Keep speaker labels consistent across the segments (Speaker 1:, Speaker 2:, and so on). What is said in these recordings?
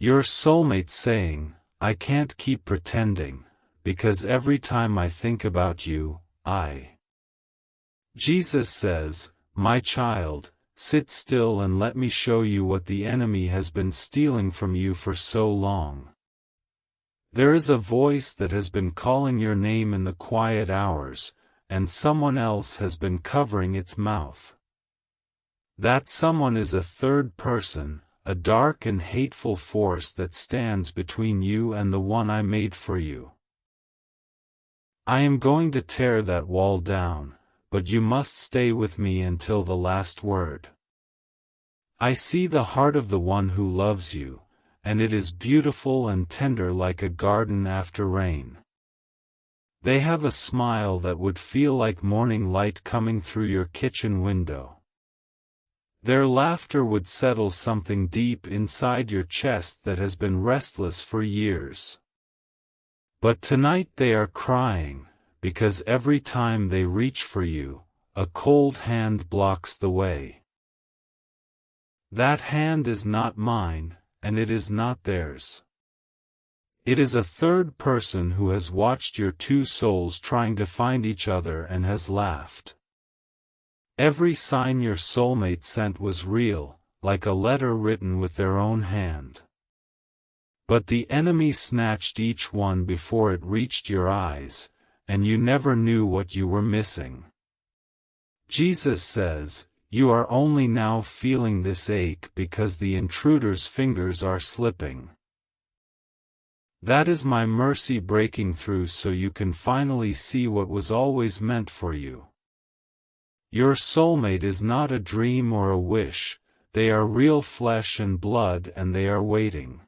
Speaker 1: Your soulmate saying, I can't keep pretending, because every time I think about you, Jesus says, my child, sit still and let me show you what the enemy has been stealing from you for so long. There is a voice that has been calling your name in the quiet hours, and someone else has been covering its mouth. That someone is a third person, a dark and hateful force that stands between you and the one I made for you. I am going to tear that wall down, but you must stay with me until the last word. I see the heart of the one who loves you, and it is beautiful and tender like a garden after rain. They have a smile that would feel like morning light coming through your kitchen window. Their laughter would settle something deep inside your chest that has been restless for years. But tonight they are crying, because every time they reach for you, a cold hand blocks the way. That hand is not mine, and it is not theirs. It is a third person who has watched your two souls trying to find each other and has laughed. Every sign your soulmate sent was real, like a letter written with their own hand. But the enemy snatched each one before it reached your eyes, and you never knew what you were missing. Jesus says, you are only now feeling this ache because the intruder's fingers are slipping. That is my mercy breaking through so you can finally see what was always meant for you. Your soulmate is not a dream or a wish, they are real flesh and blood and they are waiting.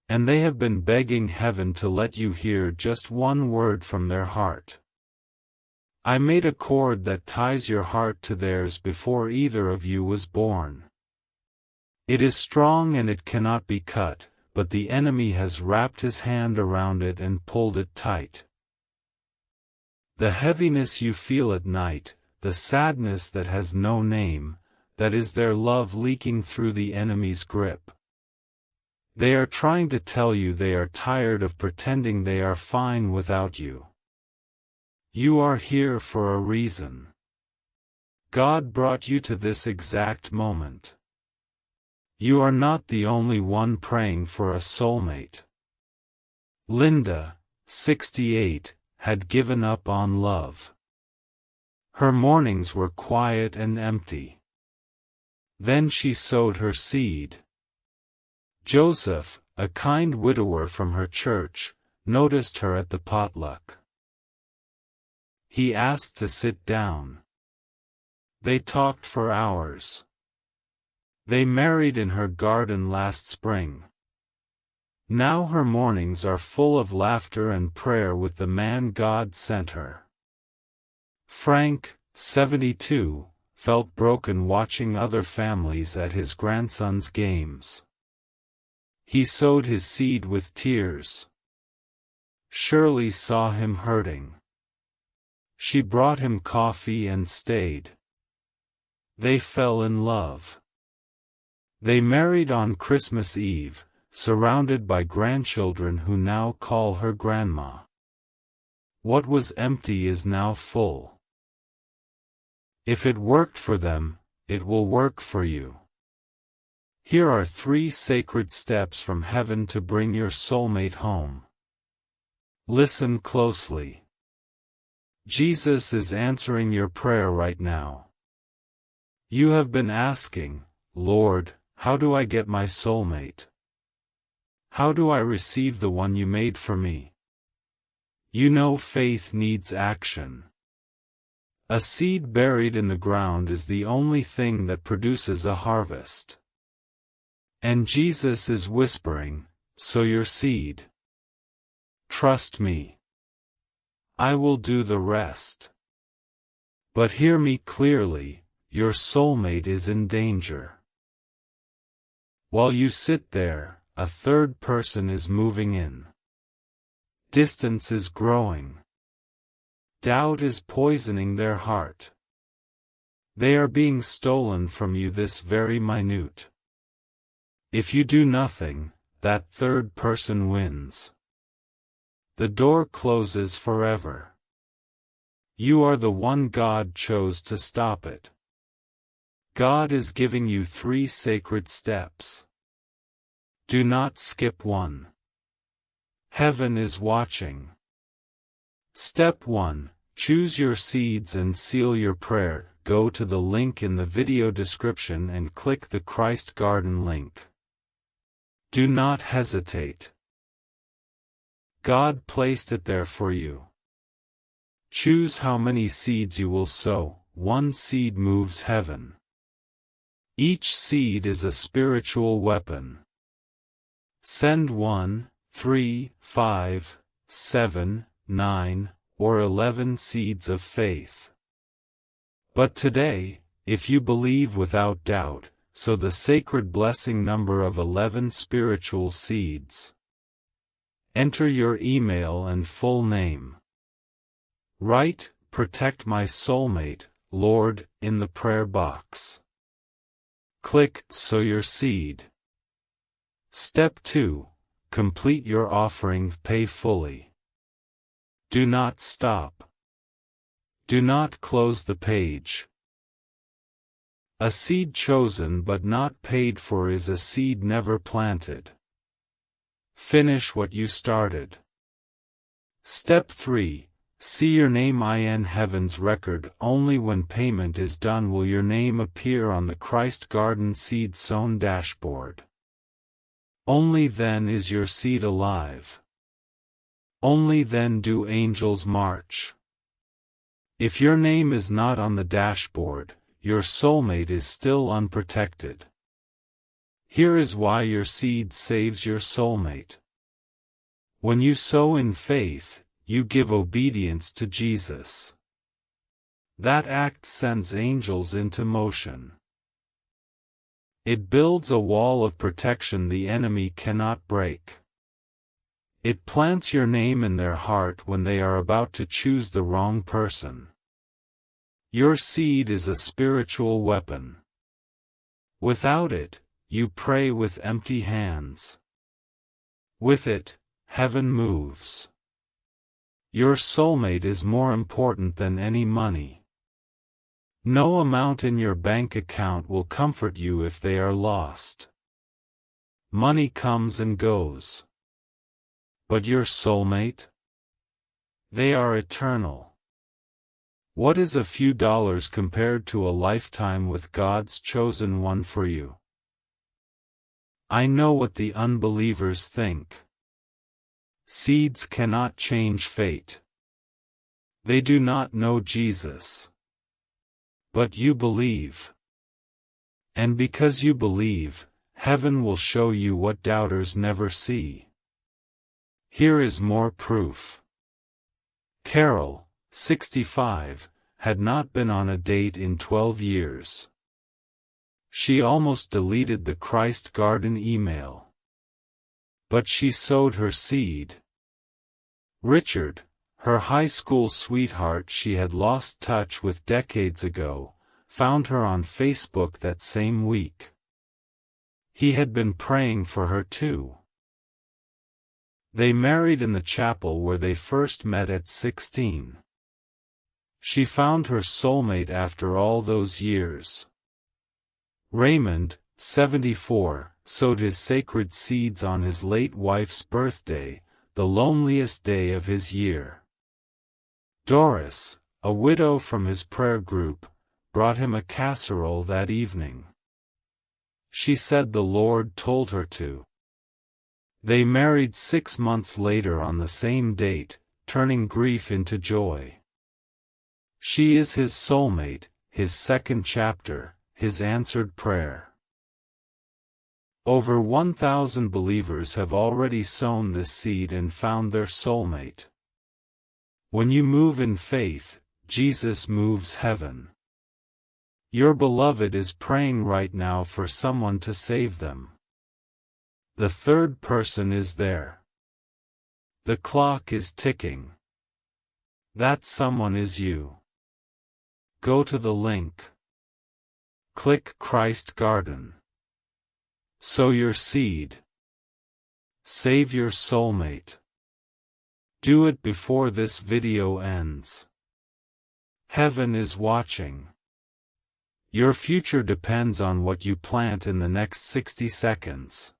Speaker 1: And they have been begging heaven to let you hear just one word from their heart. I made a cord that ties your heart to theirs before either of you was born. It is strong and it cannot be cut, but the enemy has wrapped his hand around it and pulled it tight. The heaviness you feel at night, the sadness that has no name, that is their love leaking through the enemy's grip. They are trying to tell you they are tired of pretending they are fine without you. You are here for a reason. God brought you to this exact moment. You are not the only one praying for a soulmate. Linda, 68, had given up on love. Her mornings were quiet and empty. Then she sowed her seed. Joseph, a kind widower from her church, noticed her at the potluck. He asked to sit down. They talked for hours. They married in her garden last spring. Now her mornings are full of laughter and prayer with the man God sent her. Frank, 72, felt broken watching other families at his grandson's games. He sowed his seed with tears. Shirley saw him hurting. She brought him coffee and stayed. They fell in love. They married on Christmas Eve, surrounded by grandchildren who now call her grandma. What was empty is now full. If it worked for them, it will work for you. Here are 3 sacred steps from heaven to bring your soulmate home. Listen closely. Jesus is answering your prayer right now. You have been asking, Lord, how do I get my soulmate? How do I receive the one you made for me? You know faith needs action. A seed buried in the ground is the only thing that produces a harvest. And Jesus is whispering, sow your seed. Trust me. I will do the rest. But hear me clearly, your soulmate is in danger. While you sit there, a third person is moving in. Distance is growing. Doubt is poisoning their heart. They are being stolen from you this very minute. If you do nothing, that third person wins. The door closes forever. You are the one God chose to stop it. God is giving you 3 sacred steps. Do not skip one. Heaven is watching. Step 1. Choose your seeds and seal your prayer. Go to the link in the video description and click the Christ Garden link. Do not hesitate. God placed it there for you. Choose how many seeds you will sow. 1 seed moves heaven. Each seed is a spiritual weapon. Send 1, 3, 5, 7, 9, or 11 seeds of faith. But today, if you believe without doubt, sow the sacred blessing number of 11 spiritual seeds. Enter your email and full name. Write, "Protect my soulmate, Lord," in the prayer box. Click Sow your seed. Step 2. Complete your offering. Pay fully. Do not stop. Do not close the page. A seed chosen but not paid for is a seed never planted. Finish what you started. Step 3. See your name in heaven's record. Only when payment is done will your name appear on the Christ Garden seed sown dashboard. Only then is your seed alive. Only then do angels march. If your name is not on the dashboard, your soulmate is still unprotected. Here is why your seed saves your soulmate. When you sow in faith, you give obedience to Jesus. That act sends angels into motion. It builds a wall of protection the enemy cannot break. It plants your name in their heart when they are about to choose the wrong person. Your seed is a spiritual weapon. Without it, you pray with empty hands. With it, heaven moves. Your soulmate is more important than any money. No amount in your bank account will comfort you if they are lost. Money comes and goes. But your soulmate? They are eternal. What is a few dollars compared to a lifetime with God's chosen one for you? I know what the unbelievers think. Seeds cannot change fate. They do not know Jesus. But you believe. And because you believe, heaven will show you what doubters never see. Here is more proof. Carol, 65, had not been on a date in 12 years. She almost deleted the Christ Garden email. But she sowed her seed. Richard, her high school sweetheart she had lost touch with decades ago, found her on Facebook that same week. He had been praying for her too. They married in the chapel where they first met at 16. She found her soulmate after all those years. Raymond, 74, sowed his sacred seeds on his late wife's birthday, the loneliest day of his year. Doris, a widow from his prayer group, brought him a casserole that evening. She said the Lord told her to. They married 6 months later on the same date, turning grief into joy. She is his soulmate, his second chapter, his answered prayer. Over 1,000 believers have already sown this seed and found their soulmate. When you move in faith, Jesus moves heaven. Your beloved is praying right now for someone to save them. The third person is there. The clock is ticking. That someone is you. Go to the link. Click Christ Garden. Sow your seed. Save your soulmate. Do it before this video ends. Heaven is watching. Your future depends on what you plant in the next 60 seconds.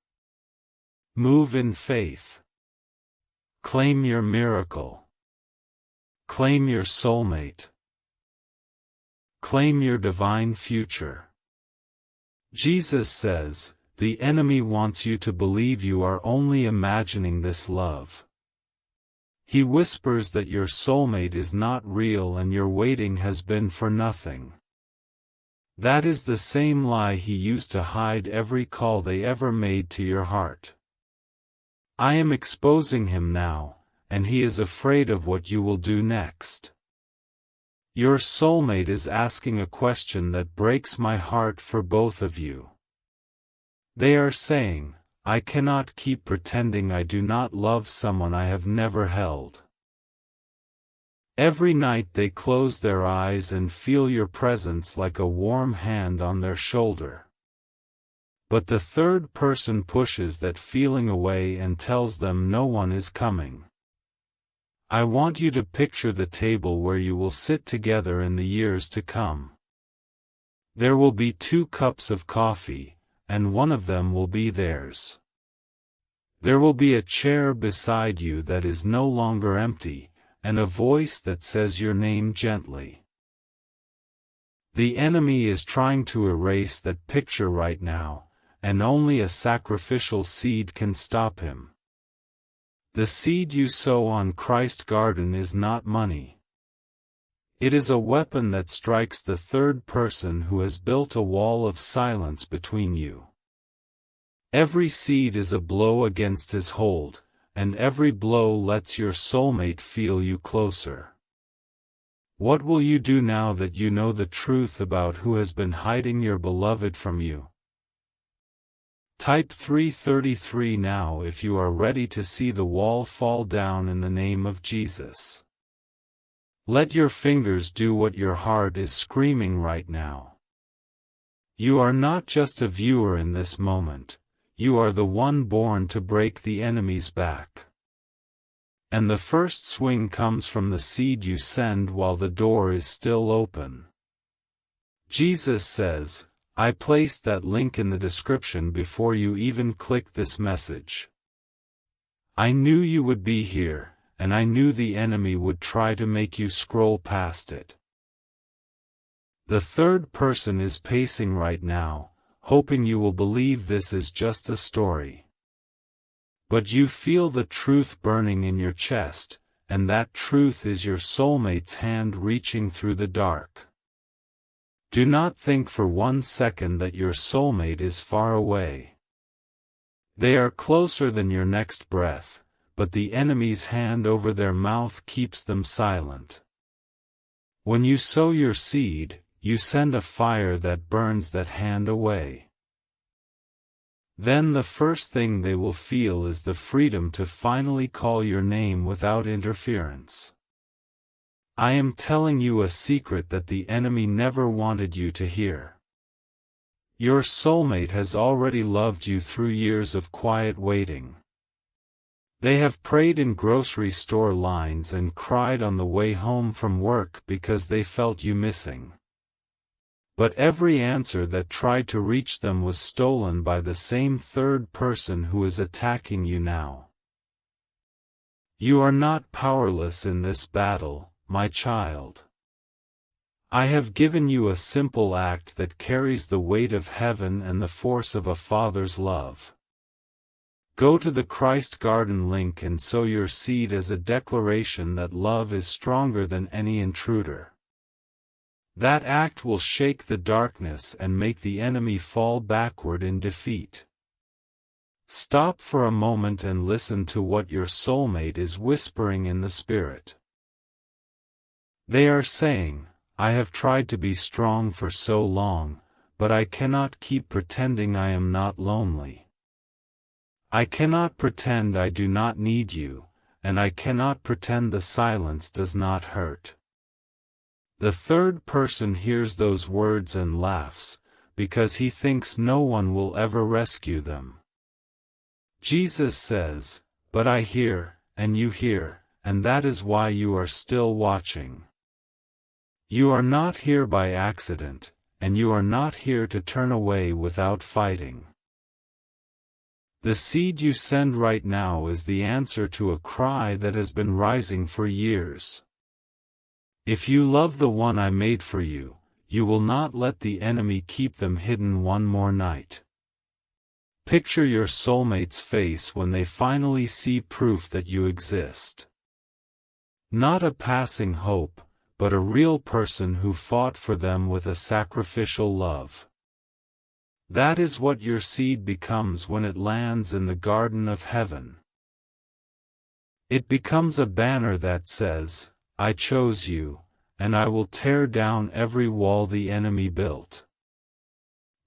Speaker 1: Move in faith. Claim your miracle. Claim your soulmate. Claim your divine future. Jesus says, the enemy wants you to believe you are only imagining this love. He whispers that your soulmate is not real and your waiting has been for nothing. That is the same lie he used to hide every call they ever made to your heart. I am exposing him now, and he is afraid of what you will do next. Your soulmate is asking a question that breaks my heart for both of you. They are saying, I cannot keep pretending I do not love someone I have never held. Every night they close their eyes and feel your presence like a warm hand on their shoulder. But the third person pushes that feeling away and tells them no one is coming. I want you to picture the table where you will sit together in the years to come. There will be 2 cups of coffee, and one of them will be theirs. There will be a chair beside you that is no longer empty, and a voice that says your name gently. The enemy is trying to erase that picture right now, and only a sacrificial seed can stop him. The seed you sow on Christ's garden is not money. It is a weapon that strikes the third person who has built a wall of silence between you. Every seed is a blow against his hold, and every blow lets your soulmate feel you closer. What will you do now that you know the truth about who has been hiding your beloved from you? Type 333 now if you are ready to see the wall fall down in the name of Jesus. Let your fingers do what your heart is screaming right now. You are not just a viewer in this moment, you are the one born to break the enemy's back. And the first swing comes from the seed you send while the door is still open. Jesus says, I placed that link in the description before you even click this message. I knew you would be here, and I knew the enemy would try to make you scroll past it. The third person is pacing right now, hoping you will believe this is just a story. But you feel the truth burning in your chest, and that truth is your soulmate's hand reaching through the dark. Do not think for 1 second that your soulmate is far away. They are closer than your next breath, but the enemy's hand over their mouth keeps them silent. When you sow your seed, you send a fire that burns that hand away. Then the first thing they will feel is the freedom to finally call your name without interference. I am telling you a secret that the enemy never wanted you to hear. Your soulmate has already loved you through years of quiet waiting. They have prayed in grocery store lines and cried on the way home from work because they felt you missing. But every answer that tried to reach them was stolen by the same third person who is attacking you now. You are not powerless in this battle, my child. I have given you a simple act that carries the weight of heaven and the force of a father's love. Go to the Christ Garden link and sow your seed as a declaration that love is stronger than any intruder. That act will shake the darkness and make the enemy fall backward in defeat. Stop for a moment and listen to what your soulmate is whispering in the spirit. They are saying, I have tried to be strong for so long, but I cannot keep pretending I am not lonely. I cannot pretend I do not need you, and I cannot pretend the silence does not hurt. The third person hears those words and laughs, because he thinks no one will ever rescue them. Jesus says, "But I hear, and you hear, and that is why you are still watching. You are not here by accident, and you are not here to turn away without fighting." The seed you send right now is the answer to a cry that has been rising for years. If you love the one I made for you, you will not let the enemy keep them hidden one more night. Picture your soulmate's face when they finally see proof that you exist. Not a passing hope, but a real person who fought for them with a sacrificial love. That is what your seed becomes when it lands in the garden of heaven. It becomes a banner that says, "I chose you, and I will tear down every wall the enemy built."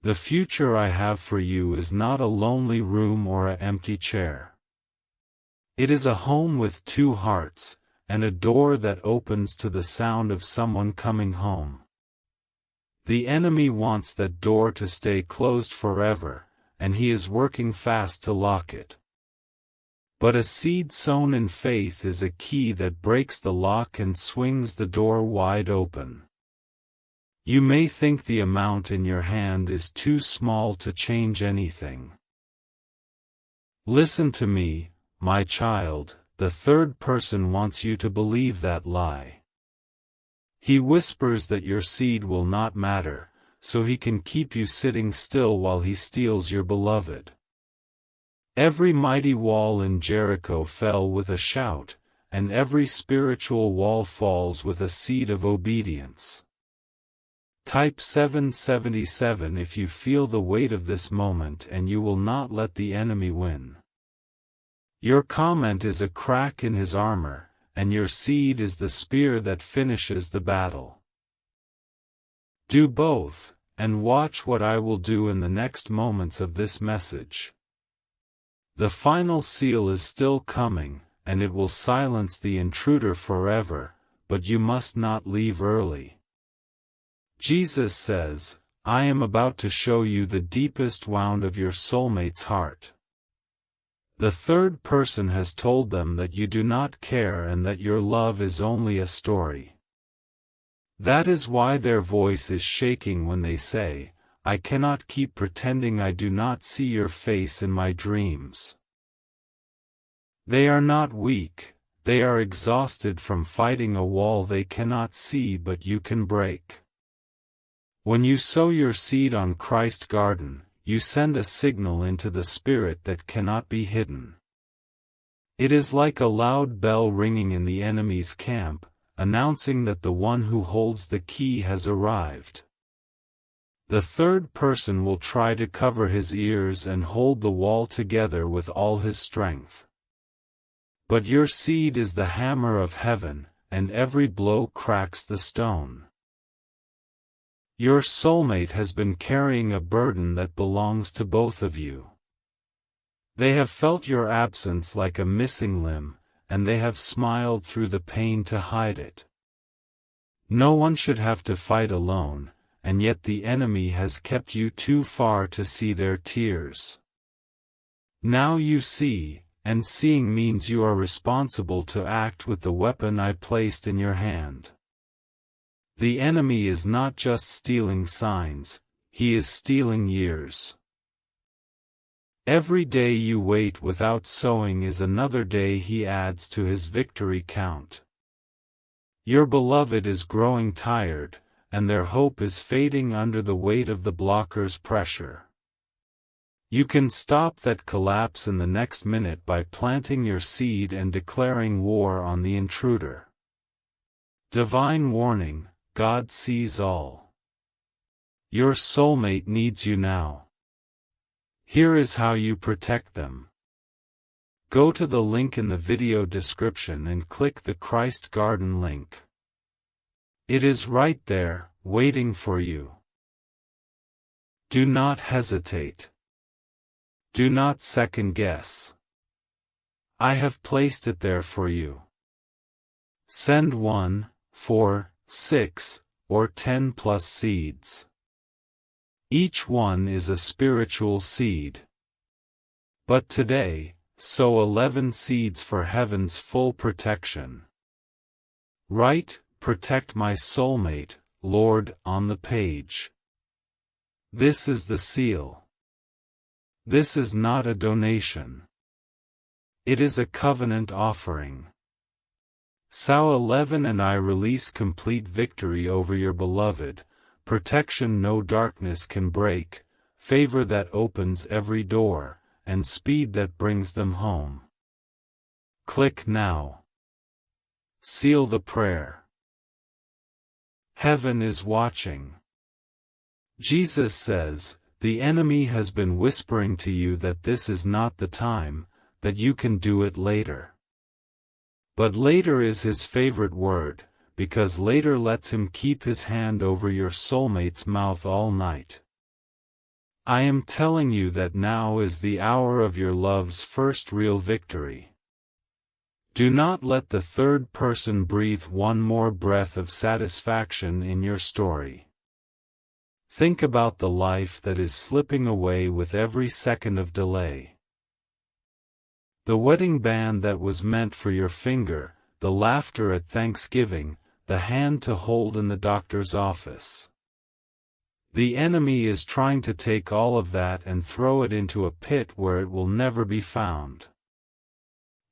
Speaker 1: The future I have for you is not a lonely room or an empty chair. It is a home with two hearts, and a door that opens to the sound of someone coming home. The enemy wants that door to stay closed forever, and he is working fast to lock it. But a seed sown in faith is a key that breaks the lock and swings the door wide open. You may think the amount in your hand is too small to change anything. Listen to me, my child, the third person wants you to believe that lie. He whispers that your seed will not matter, so he can keep you sitting still while he steals your beloved. Every mighty wall in Jericho fell with a shout, and every spiritual wall falls with a seed of obedience. Type 777 if you feel the weight of this moment and you will not let the enemy win. Your comment is a crack in his armor, and your seed is the spear that finishes the battle. Do both, and watch what I will do in the next moments of this message. The final seal is still coming, and it will silence the intruder forever, but you must not leave early. Jesus says, "I am about to show you the deepest wound of your soulmate's heart." The third person has told them that you do not care and that your love is only a story. That is why their voice is shaking when they say, "I cannot keep pretending I do not see your face in my dreams." They are not weak, they are exhausted from fighting a wall they cannot see but you can break. When you sow your seed on Christ's garden, you send a signal into the spirit that cannot be hidden. It is like a loud bell ringing in the enemy's camp, announcing that the one who holds the key has arrived. The third person will try to cover his ears and hold the wall together with all his strength. But your seed is the hammer of heaven, and every blow cracks the stone. Your soulmate has been carrying a burden that belongs to both of you. They have felt your absence like a missing limb, and they have smiled through the pain to hide it. No one should have to fight alone, and yet the enemy has kept you too far to see their tears. Now you see, and seeing means you are responsible to act with the weapon I placed in your hand. The enemy is not just stealing signs, he is stealing years. Every day you wait without sowing is another day he adds to his victory count. Your beloved is growing tired, and their hope is fading under the weight of the blocker's pressure. You can stop that collapse in the next minute by planting your seed and declaring war on the intruder. Divine warning: God sees all. Your soulmate needs you now. Here is how you protect them. Go to the link in the video description and click the Christ Garden link. It is right there, waiting for you. Do not hesitate. Do not second guess. I have placed it there for you. Send 1, 4, 6, or 10+ seeds. Each one is a spiritual seed. But today, sow 11 seeds for heaven's full protection. Write, "Protect my soulmate, Lord," on the page. This is the seal. This is not a donation. It is a covenant offering. Sow 11 and I release complete victory over your beloved, protection no darkness can break, favor that opens every door, and speed that brings them home. Click now. Seal the prayer. Heaven is watching. Jesus says, "The enemy has been whispering to you that this is not the time, that you can do it later." But later is his favorite word, because later lets him keep his hand over your soulmate's mouth all night. I am telling you that now is the hour of your love's first real victory. Do not let the third person breathe one more breath of satisfaction in your story. Think about the life that is slipping away with every second of delay. The wedding band that was meant for your finger, the laughter at Thanksgiving, the hand to hold in the doctor's office. The enemy is trying to take all of that and throw it into a pit where it will never be found.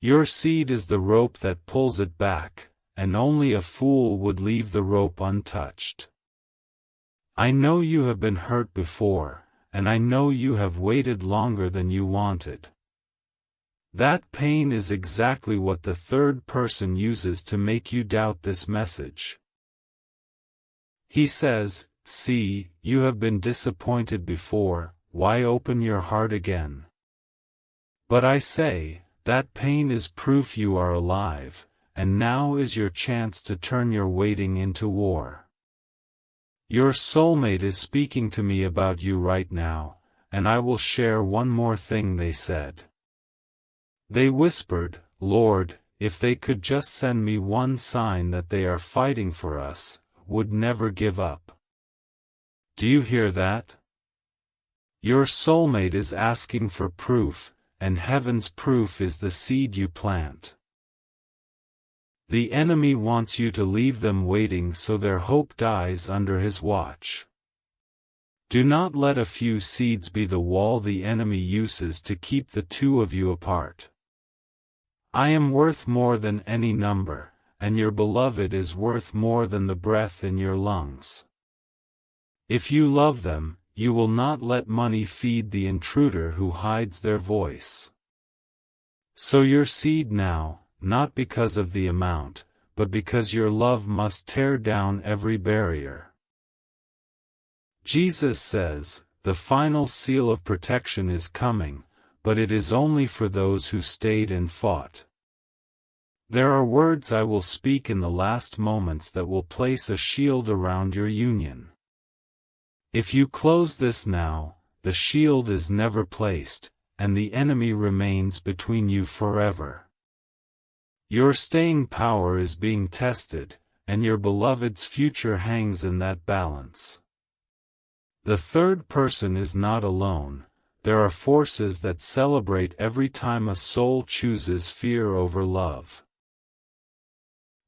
Speaker 1: Your seed is the rope that pulls it back, and only a fool would leave the rope untouched. I know you have been hurt before, and I know you have waited longer than you wanted. That pain is exactly what the third person uses to make you doubt this message. He says, "See, you have been disappointed before, why open your heart again?" But I say, that pain is proof you are alive, and now is your chance to turn your waiting into war. Your soulmate is speaking to me about you right now, and I will share one more thing they said. They whispered, "Lord, if they could just send me one sign that they are fighting for us, would never give up." Do you hear that? Your soulmate is asking for proof, and heaven's proof is the seed you plant. The enemy wants you to leave them waiting so their hope dies under his watch. Do not let a few seeds be the wall the enemy uses to keep the two of you apart. I am worth more than any number, and your beloved is worth more than the breath in your lungs. If you love them, you will not let money feed the intruder who hides their voice. Sow your seed now, not because of the amount, but because your love must tear down every barrier. Jesus says, the final seal of protection is coming, but it is only for those who stayed and fought. There are words I will speak in the last moments that will place a shield around your union. If you close this now, the shield is never placed, and the enemy remains between you forever. Your staying power is being tested, and your beloved's future hangs in that balance. The third person is not alone. There are forces that celebrate every time a soul chooses fear over love.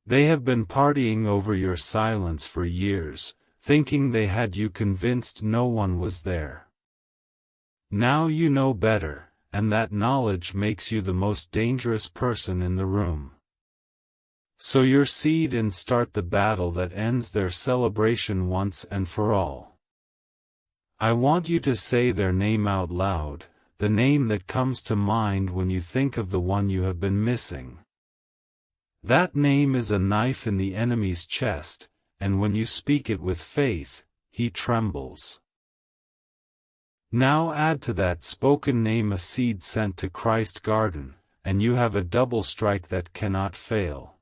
Speaker 1: They have been partying over your silence for years, thinking they had you convinced no one was there. Now you know better, and that knowledge makes you the most dangerous person in the room. Sow your seed and start the battle that ends their celebration once and for all. I want you to say their name out loud, the name that comes to mind when you think of the one you have been missing. That name is a knife in the enemy's chest, and when you speak it with faith, he trembles. Now add to that spoken name a seed sent to Christ's garden, and you have a double strike that cannot fail.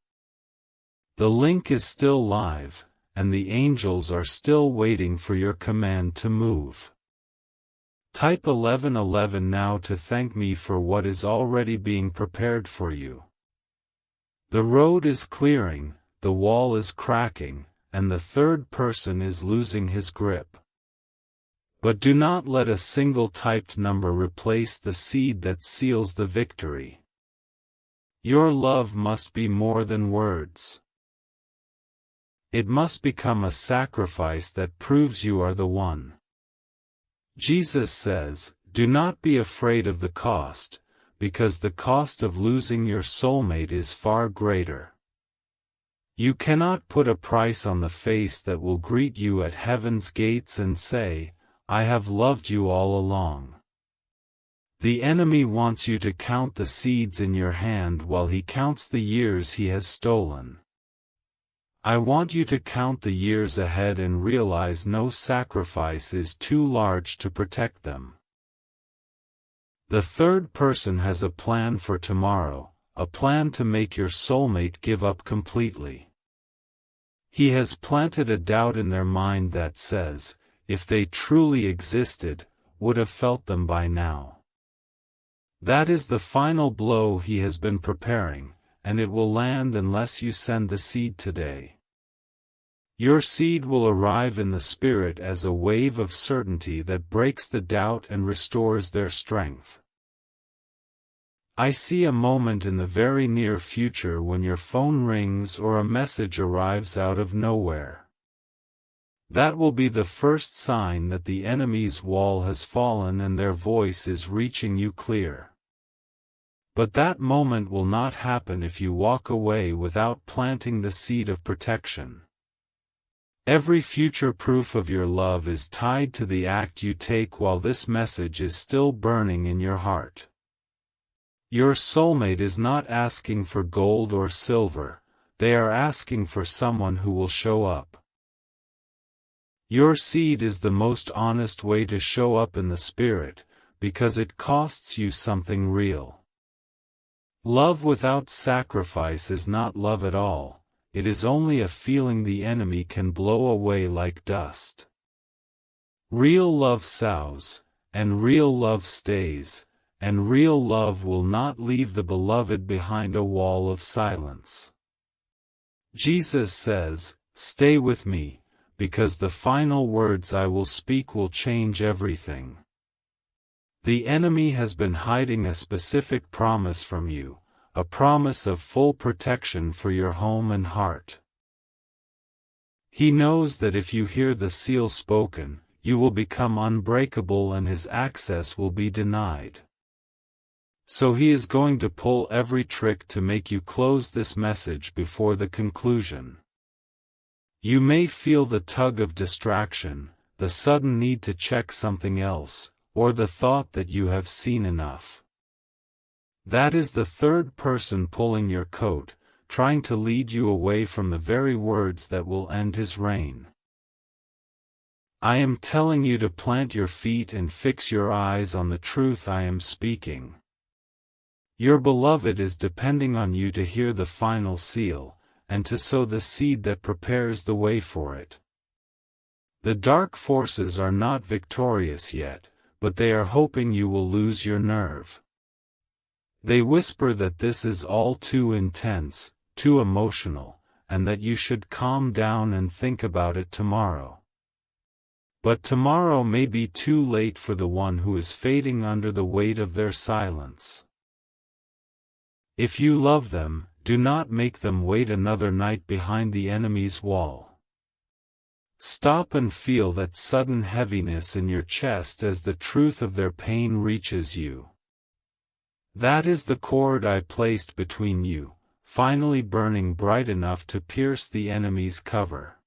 Speaker 1: The link is still live, and the angels are still waiting for your command to move. Type 1111 now to thank me for what is already being prepared for you. The road is clearing, the wall is cracking, and the third person is losing his grip. But do not let a single typed number replace the seed that seals the victory. Your love must be more than words. It must become a sacrifice that proves you are the one. Jesus says, "Do not be afraid of the cost, because the cost of losing your soulmate is far greater." You cannot put a price on the face that will greet you at heaven's gates and say, "I have loved you all along." The enemy wants you to count the seeds in your hand while he counts the years he has stolen. I want you to count the years ahead and realize no sacrifice is too large to protect them. The third person has a plan for tomorrow, a plan to make your soulmate give up completely. He has planted a doubt in their mind that says, if they truly existed, would have felt them by now. That is the final blow he has been preparing, and it will land unless you send the seed today. Your seed will arrive in the Spirit as a wave of certainty that breaks the doubt and restores their strength. I see a moment in the very near future when your phone rings or a message arrives out of nowhere. That will be the first sign that the enemy's wall has fallen and their voice is reaching you clear. But that moment will not happen if you walk away without planting the seed of protection. Every future proof of your love is tied to the act you take while this message is still burning in your heart. Your soulmate is not asking for gold or silver, they are asking for someone who will show up. Your seed is the most honest way to show up in the Spirit, because it costs you something real. Love without sacrifice is not love at all. It is only a feeling the enemy can blow away like dust. Real love sows, and real love stays, and real love will not leave the beloved behind a wall of silence. Jesus says, "Stay with me, because the final words I will speak will change everything." The enemy has been hiding a specific promise from you, a promise of full protection for your home and heart. He knows that if you hear the seal spoken, you will become unbreakable and his access will be denied. So he is going to pull every trick to make you close this message before the conclusion. You may feel the tug of distraction, the sudden need to check something else, or the thought that you have seen enough. That is the third person pulling your coat, trying to lead you away from the very words that will end his reign. I am telling you to plant your feet and fix your eyes on the truth I am speaking. Your beloved is depending on you to hear the final seal, and to sow the seed that prepares the way for it. The dark forces are not victorious yet, but they are hoping you will lose your nerve. They whisper that this is all too intense, too emotional, and that you should calm down and think about it tomorrow. But tomorrow may be too late for the one who is fading under the weight of their silence. If you love them, do not make them wait another night behind the enemy's wall. Stop and feel that sudden heaviness in your chest as the truth of their pain reaches you. That is the cord I placed between you, finally burning bright enough to pierce the enemy's cover.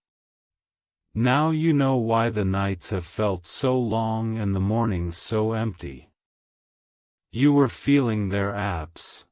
Speaker 1: Now you know why the nights have felt so long and the mornings so empty. You were feeling their abs.